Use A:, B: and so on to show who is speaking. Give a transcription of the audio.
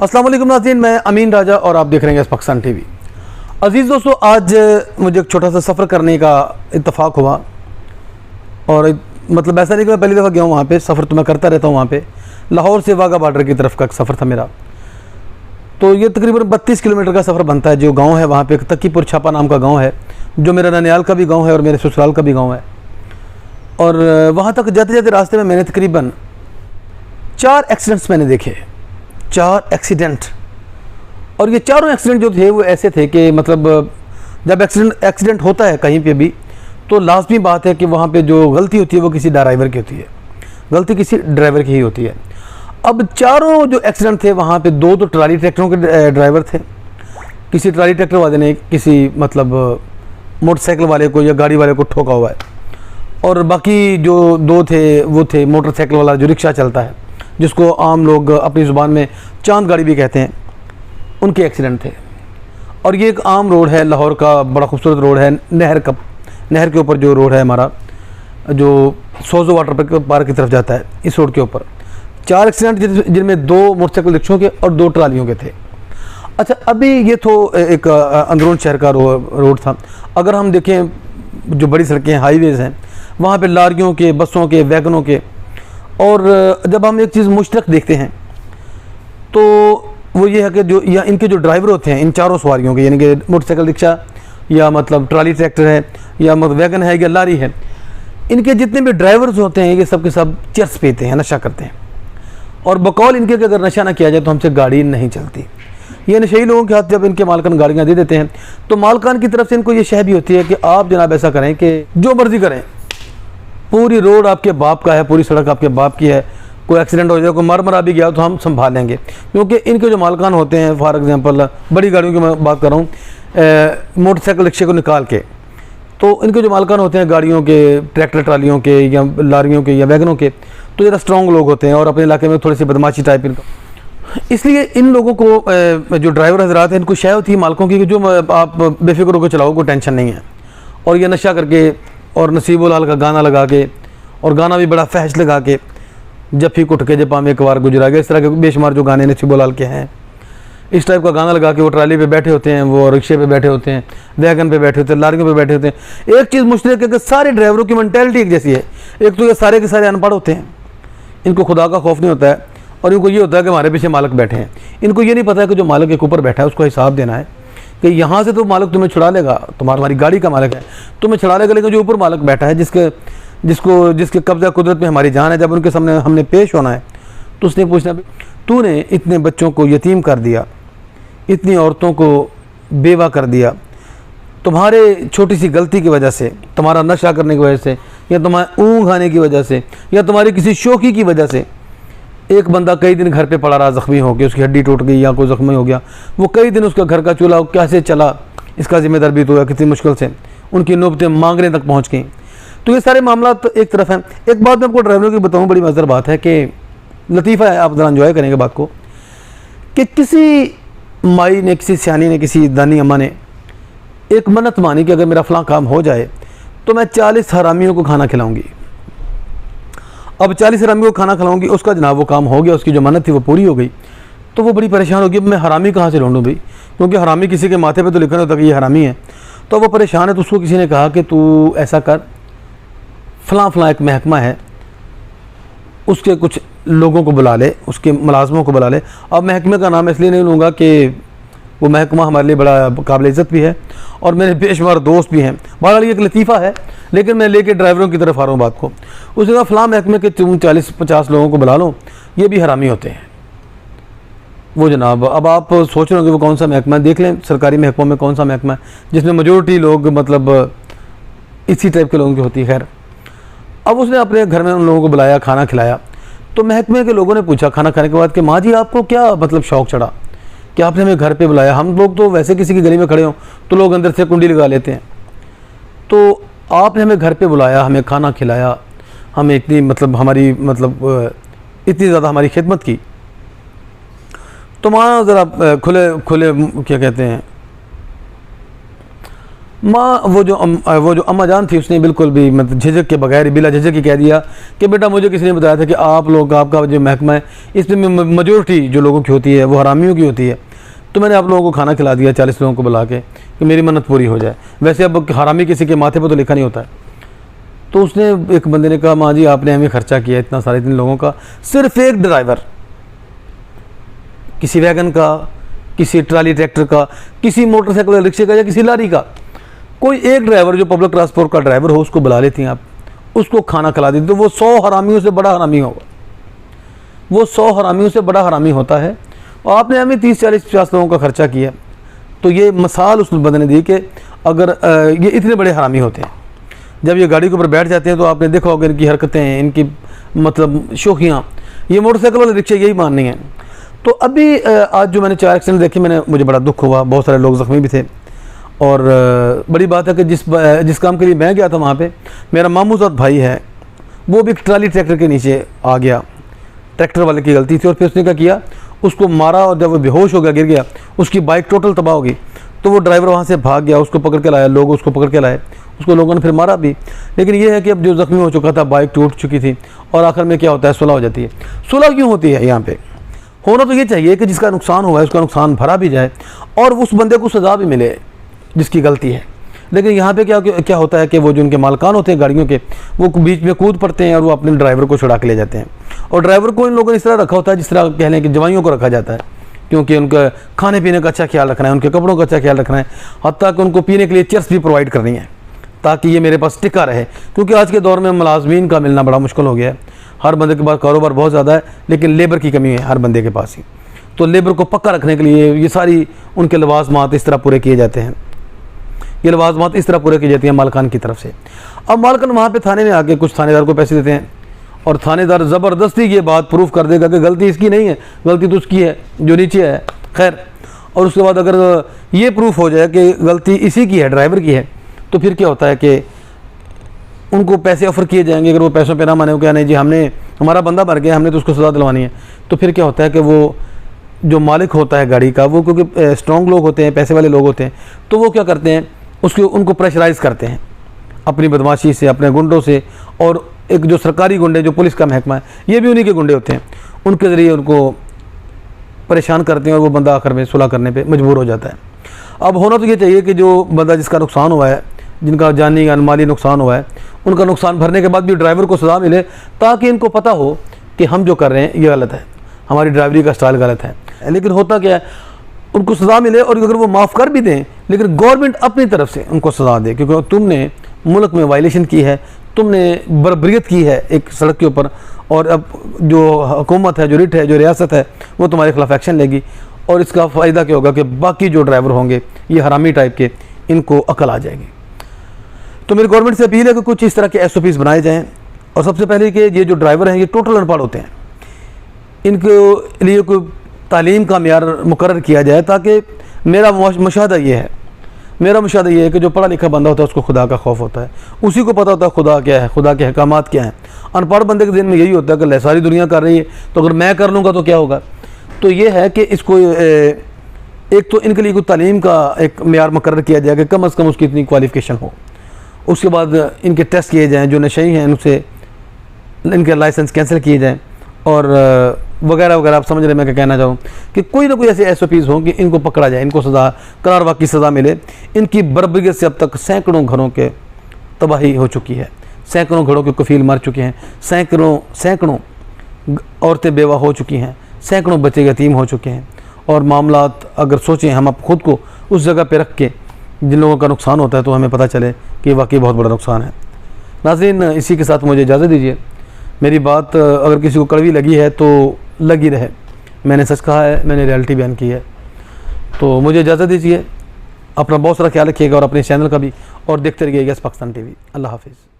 A: अस्सलाम वालेकुम नाज़रीन, मैं अमीन राजा और आप देख रहे हैं पाकिस्तान टीवी। अज़ीज़ दोस्तों, आज मुझे एक छोटा सा सफ़र करने का इत्तफ़ाक़ हुआ और मतलब ऐसा नहीं कि मैं पहली दफ़ा गया हूँ वहाँ पे, सफ़र तो मैं करता रहता हूँ वहाँ पे। लाहौर से वाघा बॉर्डर की तरफ का सफ़र था मेरा। तो ये तकरीबन 32 किलोमीटर का सफ़र बनता है। जो गाँव है वहाँ पर तकीपुर छापा नाम का गाँव है, जो मेरा ननियाल का भी गाँव है और मेरे ससुराल का भी गाँव है। और वहाँ तक जाते जाते रास्ते में मैंने तकरीबन 4 एक्सीडेंट्स मैंने देखे, 4 एक्सीडेंट। और ये चारों एक्सीडेंट जो थे वो ऐसे थे कि मतलब जब एक्सीडेंट होता है कहीं पे भी तो लाजमी बात है कि वहाँ पे जो गलती होती है वो किसी ड्राइवर की होती है, गलती किसी ड्राइवर की ही होती है। अब चारों जो एक्सीडेंट थे वहाँ पे दो तो ट्राली ट्रैक्टरों के ड्राइवर थे। किसी ट्राली ट्रैक्टर वाले ने किसी मतलब मोटरसाइकिल वाले को या गाड़ी वाले को ठोका हुआ है, और बाकी जो दो थे वो थे मोटरसाइकिल वाला जो रिक्शा चलता है, जिसको आम लोग अपनी ज़ुबान में चांद गाड़ी भी कहते हैं, उनके एक्सीडेंट थे। और ये एक आम रोड है लाहौर का, बड़ा खूबसूरत रोड है, नहर के ऊपर जो रोड है हमारा, जो सोजो वाटर पार्क की तरफ जाता है, इस रोड के ऊपर 4 एक्सीडेंट जिनमें 2 मोटरसाइकिल रिक्शों के और 2 ट्रालियों के थे। अच्छा, अभी ये तो एक अंदरून शहर का रोड था। अगर हम देखें जो बड़ी सड़कें हाईवेज़ हैं वहाँ पे लारियों के, बसों के, वैगनों के, और जब हम एक चीज़ मुश्तरक देखते हैं तो वो ये है कि जो या इनके जो ड्राइवर होते हैं इन चारों सवारियों के, यानी कि मोटरसाइकिल रिक्शा या मतलब ट्राली ट्रैक्टर है या मतलब वैगन है या लारी है, इनके जितने भी ड्राइवर्स होते हैं ये सब के सब चर्स पीते हैं, नशा करते हैं। और बकौल इनके कि अगर नशा ना किया जाए तो हमसे गाड़ी नहीं चलती। ये नशेई लोगों के हाथ जब इनके मालकान गाड़ियाँ दे देते हैं तो मालकान की तरफ से इनको ये शह भी होती है कि आप जनाब ऐसा करें कि जो मर्ज़ी करें, पूरी रोड आपके बाप का है, पूरी सड़क आपके बाप की है, कोई एक्सीडेंट हो जाए, कोई मर भी गया तो हम संभाल लेंगे। क्योंकि इनके जो मालकान होते हैं, फॉर एग्जांपल बड़ी गाड़ियों की मैं बात कर रहा हूँ, मोटरसाइकिल रिक्शे को निकाल के, तो इनके जो मालकान होते हैं गाड़ियों के, ट्रैक्टर ट्रालियों के या लारियों के या वैगनों के, तो ज़रा स्ट्रॉन्ग लोग होते हैं और अपने इलाके में थोड़ी सी बदमाशी टाइप इनका। इसलिए इन लोगों को जो ड्राइवर हजरात हैं इनको शय होती है मालकों की कि जो आप बेफिक्र होकर चलाओ, कोई टेंशन नहीं है। और ये नशा करके और नसीबो लाल का गाना लगा के, और गाना भी बड़ा फहश लगा के, जफ़ी कुट के जब हम एक बार गुजरा गया, इस तरह के बेशुमार जो गाने नसीबो लाल के हैं, इस टाइप का गाना लगा के वो ट्राली पे बैठे होते हैं, वो रिक्शे पे बैठे होते हैं, वैगन पे बैठे होते हैं, लारियों पे बैठे होते हैं। एक चीज़ मुश्किल है कि सारे ड्राइवरों की मेंटालिटी एक जैसी है। एक तो ये सारे के सारे अनपढ़ होते हैं, इनको खुदा का खौफ नहीं होता है, और इनको ये होता है कि हमारे पीछे मालिक बैठे हैं। इनको ये नहीं पता है कि जो मालिक एक ऊपर बैठा है उसको हिसाब देना है कि यहाँ से तो मालिक तुम्हें छुड़ा लेगा, तुम्हारी गाड़ी का मालिक है, तुम्हें छुड़ा लेगा, लेकिन जो ऊपर मालिक बैठा है जिसके कब्जा कुदरत में हमारी जान है, जब उनके सामने हमने पेश होना है तो उसने पूछना, तूने इतने बच्चों को यतीम कर दिया, इतनी औरतों को बेवा कर दिया, तुम्हारे छोटी सी गलती की वजह से, तुम्हारा नशा करने की वजह से, या तुम्हारे ऊँघ आने की वजह से, या तुम्हारी किसी शौकी की वजह से एक बंदा कई दिन घर पे पड़ा रहा, ज़ख्मी हो गया, उसकी हड्डी टूट गई या कोई ज़ख्मी हो गया, वो कई दिन उसका घर का चूल्हा कैसे चला, इसका जिम्मेदार भी तो है, कितनी मुश्किल से उनकी नौबतें मांगने तक पहुँच गई। तो ये सारे मामला तो एक तरफ हैं। एक बात मैं आपको ड्राइवरों की बताऊँ, बड़ी मज़ेदार बात है कि लतीफ़ा है, आप ज़रा एंजॉय करेंगे बात को, कि किसी माई ने, किसी सियानी ने, किसी दानी अम्मा ने एक मन्नत मानी कि अगर मेरा फ़लाँ काम हो जाए तो मैं 40 हरामियों को खाना खिलाऊँगी। अब 40 हरामियों को खाना खिलाऊंगी, उसका जनाब वो काम हो गया, उसकी जो मन्नत थी वो पूरी हो गई। तो वो बड़ी परेशान होगी, मैं हरामी कहाँ से ढूंढूं भाई, क्योंकि हरामी किसी के माथे पे तो लिखा होता कि ये हरामी है। तो वो परेशान है, तो उसको किसी ने कहा कि तू ऐसा कर, फ़लाँ एक महकमा है, उसके कुछ लोगों को बुला ले, उसके मुलाजमों को बुला ले। अब महकमे का नाम इसलिए नहीं लूँगा कि वो महकमा हमारे लिए बड़ा काबिल इज़्ज़त भी है और मेरे बेशुमार दोस्त भी हैं, बहरहाल ये एक लतीफ़ा है, लेकिन मैं लेके ड्राइवरों की तरफ आ रहा हूँ बात को। उसने कहा फ़लाँ महकमे के तुम 40-50 लोगों को बुला लो, ये भी हरामी होते हैं। वो जनाब, अब आप सोच रहे हो कि वो कौन सा महकमा है, देख लें सरकारी महकमों में कौन सा महकमा है जिसमें मेजोरिटी लोग मतलब इसी टाइप के लोगों की होती है। खैर, अब उसने अपने घर में उन लोगों को बुलाया, खाना खिलाया। तो महकमे के लोगों ने पूछा खाना खाने के बाद कि माँ जी आपको क्या मतलब शौक़ चढ़ा कि आपने हमें घर पे बुलाया, हम लोग तो वैसे किसी की गली में खड़े हों तो लोग अंदर से कुंडी लगा लेते हैं, तो आपने हमें घर पे बुलाया, हमें खाना खिलाया, हमें इतनी मतलब हमारी मतलब इतनी ज़्यादा हमारी खिदमत की, तो वहाँ ज़रा खुले क्या कहते हैं, माँ वो जो अम्मा जान थी, उसने बिल्कुल भी मतलब झिझक के बगैर, बिला झिझक ही कह दिया कि बेटा मुझे किसी ने बताया था कि आप लोग, आपका जो महकमा है इसमें मेजोरिटी जो लोगों की होती है वो हरामियों की होती है, तो मैंने आप लोगों को खाना खिला दिया 40 लोगों को बुला के कि मेरी मन्नत पूरी हो जाए। वैसे अब हरामी किसी के माथे पर तो लिखा नहीं होता है। तो उसने, एक बंदे ने कहा, माँ जी आपने हमें खर्चा किया इतना सारे, इतने लोगों का, सिर्फ एक ड्राइवर, किसी वैगन का, किसी ट्राली ट्रैक्टर का, किसी मोटरसाइकिल रिक्शे का या किसी लारी का, कोई एक ड्राइवर जो पब्लिक ट्रांसपोर्ट का ड्राइवर हो उसको बुला लेती हैं आप, उसको खाना खिला देती, तो वो 100 हरामियों से बड़ा हरामी होगा, वो 100 हरामियों से बड़ा हरामी होता है। और आपने हमें 30, 40, 50 लोगों का खर्चा किया। तो ये मिसाल उस बंदे ने दी कि अगर ये इतने बड़े हरामी होते हैं, जब ये गाड़ी के ऊपर बैठ जाते हैं तो आपने देखा होगा इनकी हरकतें, इनकी मतलब शोखियाँ, ये मोटरसाइकिल वाले रिक्शे यही माननी है। तो अभी आज जो मैंने 4 एक्सीडेंट देखे, मुझे बड़ा दुख हुआ, बहुत सारे लोग ज़ख्मी भी थे। और बड़ी बात है कि जिस काम के लिए मैं गया था वहाँ पे, मेरा मामूजात भाई है, वो भी ट्राली ट्रैक्टर के नीचे आ गया, ट्रैक्टर वाले की गलती थी। और फिर उसने क्या किया, उसको मारा, और जब वो बेहोश हो गया, गिर गया, उसकी बाइक टोटल तबाह हो गई। तो वो ड्राइवर वहाँ से भाग गया, उसको पकड़ के लाया, लोग उसको पकड़ के लाए, उसको लोगों ने फिर मारा भी। लेकिन ये है कि अब जो ज़ख्मी हो चुका था, बाइक टूट चुकी थी, और आखिर में क्या होता है, सुलह हो जाती है। सुलह क्यों होती है? यहाँ पे होना तो ये चाहिए कि जिसका नुकसान हुआ है उसका नुकसान भरा भी जाए और उस बंदे को सज़ा भी मिले जिसकी गलती है। लेकिन यहाँ पे क्या होता है कि वो जो उनके मालकान होते हैं गाड़ियों के, वो बीच में कूद पड़ते हैं और वो अपने ड्राइवर को छुड़ा के ले जाते हैं। और ड्राइवर को इन लोगों ने इस तरह रखा होता है जिस तरह कह लें कि जवाइयों को रखा जाता है, क्योंकि उनका खाने पीने का अच्छा ख्याल रखना है, उनके कपड़ों का अच्छा ख्याल रखना है, हत्ता कि उनको पीने के लिए चियर्स भी प्रोवाइड करनी है ताकि ये मेरे पास टिका रहे। क्योंकि आज के दौर में मुलाजमीन का मिलना बड़ा मुश्किल हो गया है। हर बंदे के पास कारोबार बहुत ज़्यादा है, लेकिन लेबर की कमी है हर बंदे के पास ही। तो लेबर को पक्का रखने के लिए ये सारी उनके लवाजमात इस तरह पूरे किए जाते हैं, ये लवाजमात इस तरह पूरे की जाती हैं मालकान की तरफ से। अब मालकान वहाँ पे थाने में आके कुछ थानेदार को पैसे देते हैं और थानेदार ज़बरदस्ती ये बात प्रूफ कर देगा कि गलती इसकी नहीं है, गलती तो उसकी है जो नीचे है। खैर, और उसके बाद अगर ये प्रूफ हो जाए कि गलती इसी की है, ड्राइवर की है, तो फिर क्या होता है कि उनको पैसे ऑफ़र किए जाएंगे। अगर वो पैसों पे ना माने, क्या नहीं जी हमने, हमारा बंदा मर गया, हमने तो उसको सज़ा दिलवानी है, तो फिर क्या होता है कि वो जो मालिक होता है गाड़ी का, वो क्योंकि स्ट्रॉन्ग लोग होते हैं, पैसे वाले लोग होते हैं, तो वो क्या करते हैं, उनको प्रेशराइज़ करते हैं अपनी बदमाशी से, अपने गुंडों से। और एक जो सरकारी गुंडे, जो पुलिस का महकमा है, ये भी उन्हीं के गुंडे होते हैं, उनके ज़रिए उनको परेशान करते हैं और वो बंदा आखिर में सुलह करने पे मजबूर हो जाता है। अब होना तो ये चाहिए कि जो बंदा जिसका नुकसान हुआ है, जिनका जानी या माली नुकसान हुआ है, उनका नुकसान भरने के बाद भी ड्राइवर को सज़ा मिले, ताकि इनको पता हो कि हम जो कर रहे हैं ये गलत है, हमारी ड्राइवरी का स्टाइल गलत है। लेकिन होता क्या है, उनको सज़ा मिले और अगर वो माफ़ कर भी दें, लेकिन गवर्नमेंट अपनी तरफ से उनको सज़ा दे, क्योंकि तुमने मुल्क में वायलेशन की है, तुमने बर्बरियत की है एक सड़क के ऊपर, और अब जो हुकूमत है, जो रिट है, जो रियासत है, वो तुम्हारे खिलाफ एक्शन लेगी। और इसका फ़ायदा क्या होगा कि बाकी जो ड्राइवर होंगे ये हरामी टाइप के, इनको अकल आ जाएगी। तो मेरी गवर्नमेंट से अपील है कि कुछ इस तरह के SOPs बनाए जाएँ। और सबसे पहले कि ये जो ड्राइवर हैं ये टोटल अनपढ़ होते हैं, इनके लिए कोई तालीम का मेयार मुकर्रर किया जाए, ताकि मेरा मुशाहदा ये है कि जो पढ़ा लिखा बंदा होता है उसको खुदा का खौफ होता है, उसी को पता होता है खुदा क्या है, खुदा के अहकामात क्या हैं। अनपढ़ बंदे के दिन में यही होता है कि सारी दुनिया कर रही है, तो अगर मैं कर लूँगा तो क्या होगा। तो ये है कि इसको एक तो इनके लिए कोई तालीम का एक मेयार मुकर्रर किया जाए कि कम अज़ कम उसकी इतनी क्वालिफ़िकेशन हो। उसके बाद इनके टेस्ट किए जाएँ, जो नशई हैं उनसे इनके लाइसेंस कैंसिल किए जाएँ, और वगैरह वगैरह। आप समझ रहे मैं क्या कहना चाहूँ, कि कोई ना कोई ऐसे SOPs हों कि इनको पकड़ा जाए, इनको सज़ा, करार वाक़ई सज़ा मिले। इनकी बर्बरियत से अब तक सैकड़ों घरों के तबाही हो चुकी है, सैकड़ों घरों के कफ़ील मर चुके हैं, सैकड़ों औरतें बेवा हो चुकी हैं, सैकड़ों बच्चे यतीम हो चुके हैं। और मामलात अगर सोचें हम अब ख़ुद को उस जगह पर रख के जिन लोगों का नुकसान होता है, तो हमें पता चले कि वाकई बहुत बड़ा नुकसान है। नाज़रीन, इसी के साथ मुझे इजाज़त दीजिए। मेरी बात अगर किसी को कड़वी लगी है तो लगी रहे, मैंने सच कहा है, मैंने रियलिटी बयान की है। तो मुझे इजाज़त दीजिए, अपना बहुत सारा ख्याल रखिएगा और अपने चैनल का भी, और देखते रहिएगा यस पाकिस्तान TV। अल्लाह हाफिज़।